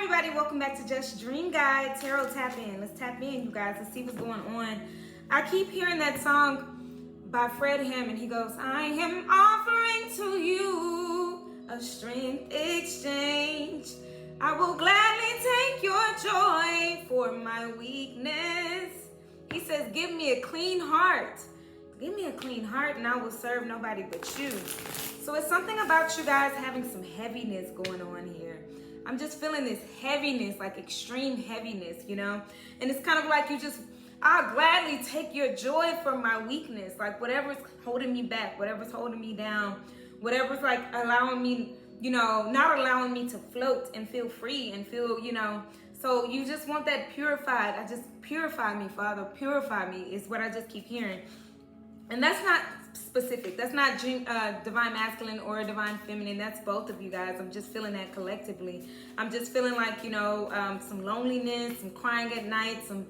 everybody, welcome back to Just Dream Guide Tarot Tap In. Let's tap in, you guys. Let's see what's going on. I keep hearing that song by Fred Hammond. He goes, I am offering to you a strength exchange. I will gladly take your joy for my weakness. He says, give me a clean heart. Give me a clean heart and I will serve nobody but you. So it's something about you guys having some heaviness going on here. I'm just feeling this heaviness, like extreme heaviness, you know? And it's kind of like I'll gladly take your joy for my weakness. Like whatever's holding me back, whatever's holding me down, whatever's like allowing me, you know, not allowing me to float and feel free and feel, you know. So you just want that purified. I just purify me, Father, purify me is what I just keep hearing. And that's not specific. That's not divine masculine or divine feminine. That's both of you guys. I'm just feeling that collectively. I'm just feeling like, you know, some loneliness, some crying at night, some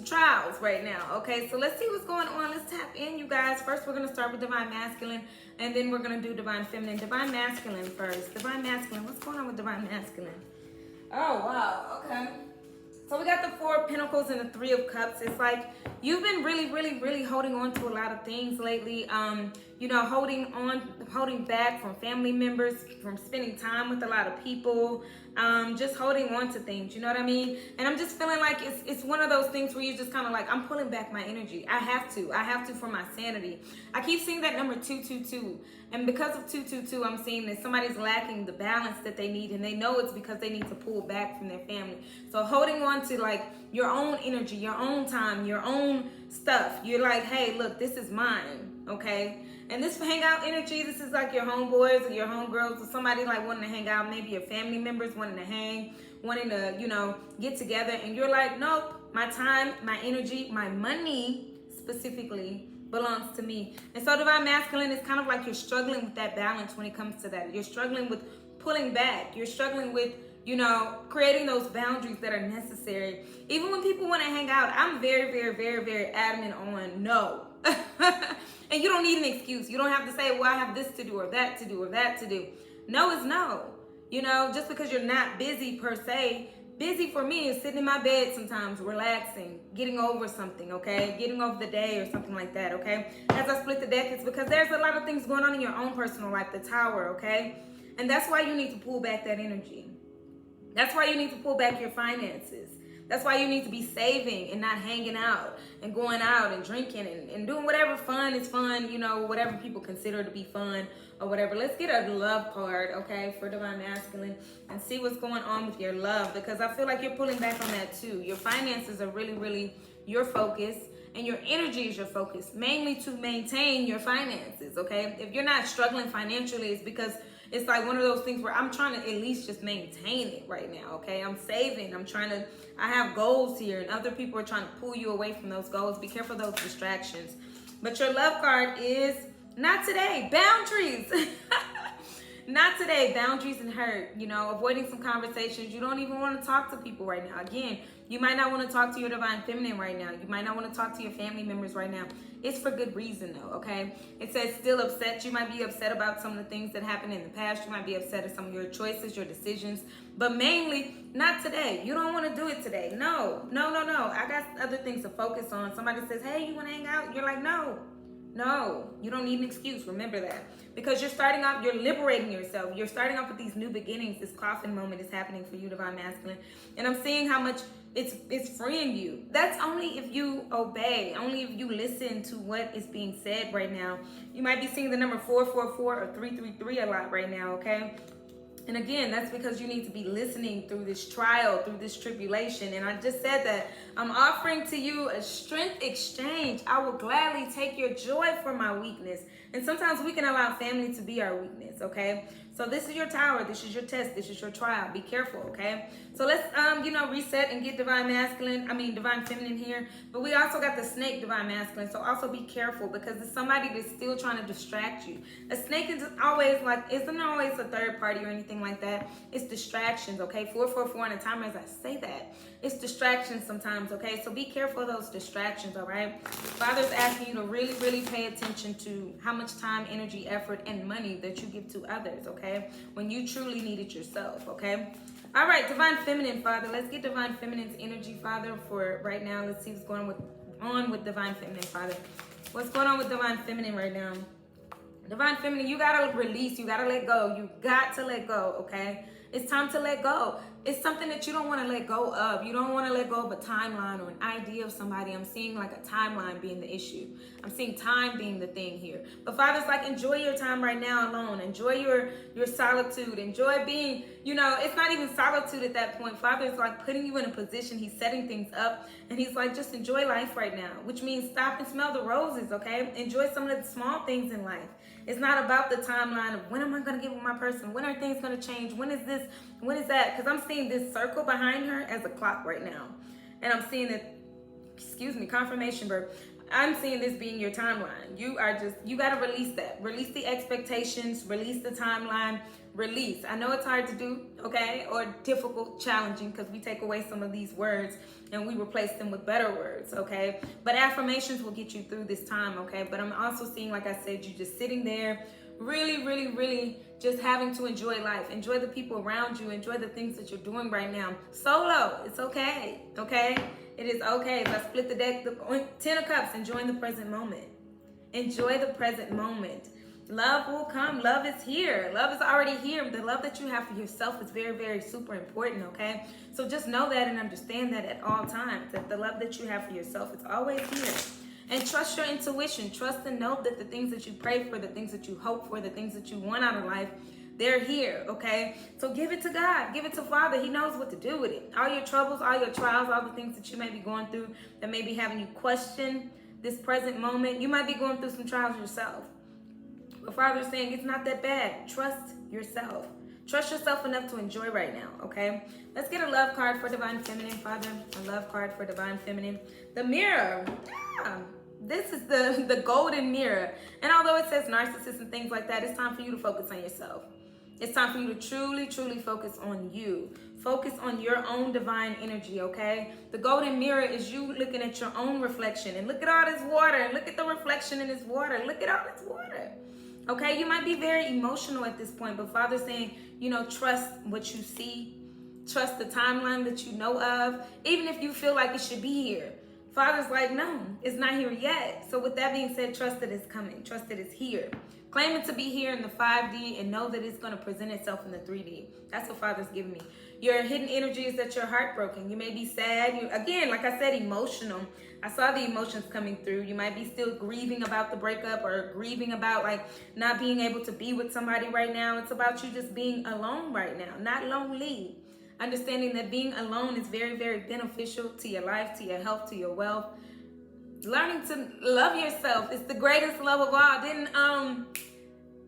trials right now. Okay, so let's see what's going on. Let's tap in, you guys. First, we're going to start with divine masculine, and then we're going to do divine feminine. Divine masculine first. Divine masculine. What's going on with divine masculine? Oh, wow. Okay. So we got the Four of Pentacles and the Three of Cups. It's like you've been really holding on to a lot of things lately. You know, holding back from family members, from spending time with a lot of people, just holding on to things, you know what I mean? And I'm just feeling like it's one of those things where you just kind of like, I'm pulling back my energy. I have to for my sanity. I keep seeing that number 222. And because of 222, I'm seeing that somebody's lacking the balance that they need, and they know it's because they need to pull back from their family. So holding on to like your own energy, your own time, your own stuff. You're like, hey, look, this is mine, okay? And this hangout energy, this is like your homeboys or your homegirls or somebody like wanting to hang out, maybe your family members wanting to hang, wanting to, you know, get together. And you're like, nope, my time, my energy, my money specifically belongs to me. And so divine masculine is kind of like you're struggling with that balance when it comes to that. You're struggling with pulling back. You're struggling with, you know, creating those boundaries that are necessary. Even when people want to hang out, I'm very adamant on no. And you don't need an excuse. You don't have to say, well, I have this to do or that to do or that to do. No is no. You know, just because you're not busy per se, busy for me is sitting in my bed sometimes, relaxing, getting over something, okay? Getting over the day or something like that, okay? As I split the deck, it's because there's a lot of things going on in your own personal life, the Tower, okay? And that's why you need to pull back that energy. That's why you need to pull back your finances. That's why you need to be saving and not hanging out and going out and drinking and doing whatever fun is fun, you know, whatever people consider to be fun or whatever. Let's get a love card, okay, for divine masculine and see what's going on with your love, because I feel like you're pulling back on that too. Your finances are really your focus, and your energy is your focus, mainly to maintain your finances, okay? If you're not struggling financially, it's because it's like one of those things where I'm trying to at least just maintain it right now, okay? I'm saving. I have goals here, and other people are trying to pull you away from those goals. Be careful of those distractions. But your love card is not today. Boundaries. Not today. Boundaries and hurt. You know, avoiding some conversations. You don't even want to talk to people right now. Again, you might not want to talk to your divine feminine right now. You might not want to talk to your family members right now. It's for good reason though, okay? It says still upset. You might be upset about some of the things that happened in the past. You might be upset at some of your choices, your decisions, but mainly not today. You don't want to do it today. No. I got other things to focus on. Somebody says, hey, you want to hang out? You're like, no, you don't need an excuse. Remember that. Because you're starting off, you're liberating yourself. You're starting off with these new beginnings. This coffin moment is happening for you, divine masculine. And I'm seeing how much it's freeing you. That's only if you obey, only if you listen to what is being said right now. You might be seeing the number 444 or 333 a lot right now, okay? And again, that's because you need to be listening through this trial, through this tribulation. And I just said that I'm offering to you a strength exchange. I will gladly take your joy for my weakness. And sometimes we can allow family to be our weakness, okay? So this is your tower. This is your test. This is your trial. Be careful, okay? So let's, reset and get divine feminine here. But we also got the snake, divine masculine. So also be careful, because there's somebody that's still trying to distract you. A snake isn't always a third party or anything like that. It's distractions, okay? 444 and a timer as I say that. It's distractions sometimes, okay? So be careful of those distractions, all right? Father's asking you to really pay attention to how much time, energy, effort, and money that you give to others, okay? When you truly need it yourself, okay? All right, Divine Feminine, Father. Let's get Divine Feminine's energy, Father, for right now. Let's see what's going on with Divine Feminine, Father. What's going on with Divine Feminine right now? Divine Feminine, you got to release. You got to let go. You got to let go, okay? It's time to let go. It's something that you don't want to let go of. You don't want to let go of a timeline or an idea of somebody. I'm seeing like a timeline being the issue. I'm seeing time being the thing here. But Father's like, enjoy your time right now alone. Enjoy your solitude. Enjoy being, it's not even solitude at that point. Father's like putting you in a position. He's setting things up. And he's like, just enjoy life right now. Which means stop and smell the roses, okay? Enjoy some of the small things in life. It's not about the timeline of when am I going to get with my person? When are things going to change? When is this? When is that? Because I'm seeing this circle behind her as a clock right now. And I'm seeing that, confirmation verb. I'm seeing this being your timeline. You got to release that. Release the expectations. Release the timeline. Release. I know it's hard to do, okay? Or difficult, challenging, because we take away some of these words and we replace them with better words, okay? But affirmations will get you through this time, okay? But I'm also seeing, like I said, you just sitting there, really, really, really just having to enjoy life. Enjoy the people around you. Enjoy the things that you're doing right now. Solo, it's okay, okay? It is okay. If I split the deck, the 10 of Cups, enjoying the present moment. Enjoy the present moment. Love will come. Love is here. Love is already here. The love that you have for yourself is very, very super important, okay? So just know that and understand that at all times, that the love that you have for yourself is always here. And trust your intuition. Trust and know that the things that you pray for, the things that you hope for, the things that you want out of life, they're here, okay? So give it to God. Give it to Father. He knows what to do with it. All your troubles, all your trials, all the things that you may be going through that may be having you question this present moment. You might be going through some trials yourself. But Father's saying it's not that bad. Trust yourself. Trust yourself enough to enjoy right now, okay? Let's get a love card for Divine Feminine, Father. A love card for Divine Feminine. The Mirror. Yeah. This is the golden mirror. And although it says narcissist and things like that, it's time for you to focus on yourself. It's time for you to truly, truly focus on you. Focus on your own divine energy, okay? The golden mirror is you looking at your own reflection. And look at all this water. And look at the reflection in this water. Look at all this water. Okay, you might be very emotional at this point, but Father's saying, trust what you see. Trust the timeline that you know of, even if you feel like it should be here. Father's like, no, it's not here yet. So with that being said, trust that it's coming. Trust that it's here. Claim it to be here in the 5D and know that it's going to present itself in the 3D. That's what Father's giving me. Your hidden energy is that you're heartbroken. You may be sad. Again, like I said, emotional. I saw the emotions coming through. You might be still grieving about the breakup or grieving about like not being able to be with somebody right now. It's about you just being alone right now, not lonely. Understanding that being alone is very, very beneficial to your life, to your health, to your wealth. Learning to love yourself is the greatest love of all. Didn't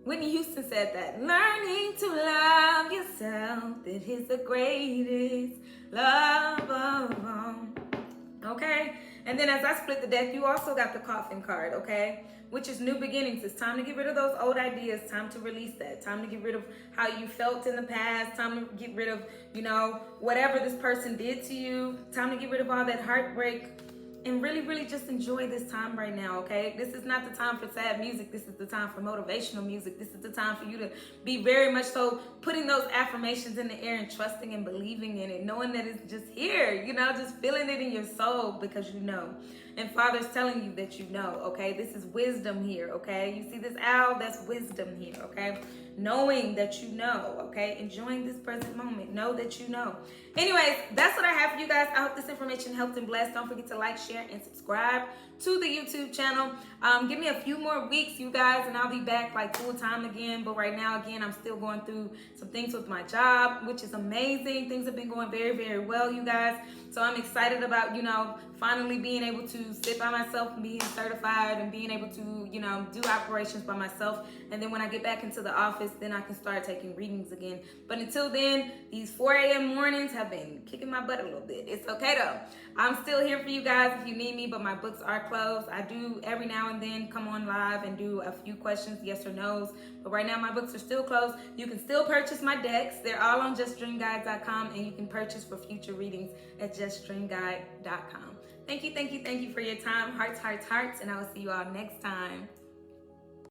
Whitney Houston said that. Learning to love yourself, that is the greatest love of all. Okay? And then as I split the deck, you also got the Coffin card, okay? Which is new beginnings. It's time to get rid of those old ideas. Time to release that. Time to get rid of how you felt in the past. Time to get rid of, whatever this person did to you. Time to get rid of all that heartbreak. And really, really just enjoy this time right now, okay? This is not the time for sad music. This is the time for motivational music. This is the time for you to be very much so putting those affirmations in the air and trusting and believing in it, knowing that it's just here, just feeling it in your soul because you know. And Father's telling you that you know, okay? This is wisdom here, okay? You see this owl? That's wisdom here, okay? Knowing that you know, okay? Enjoying this present moment. Know that you know. Anyways, that's what I have for you guys. I hope this information helped and blessed. Don't forget to like, share, and subscribe to the YouTube channel. Give me a few more weeks, you guys, and I'll be back like full time again. But right now, again, I'm still going through some things with my job, which is amazing. Things have been going very, very well, you guys. So I'm excited about, finally being able to sit by myself and being certified and being able to, do operations by myself. And then when I get back into the office, then I can start taking readings again. But until then, these 4 a.m. mornings have been kicking my butt a little bit. It's okay though. I'm still here for you guys if you need me, but my books are closed. I do every now and then come on live and do a few questions, yes or no's. But right now my books are still closed. You can still purchase my decks. They're all on justdreamguide.com, and you can purchase for future readings at justdreamguide.com. Thank you for your time. Hearts, hearts, hearts, and I will see you all next time.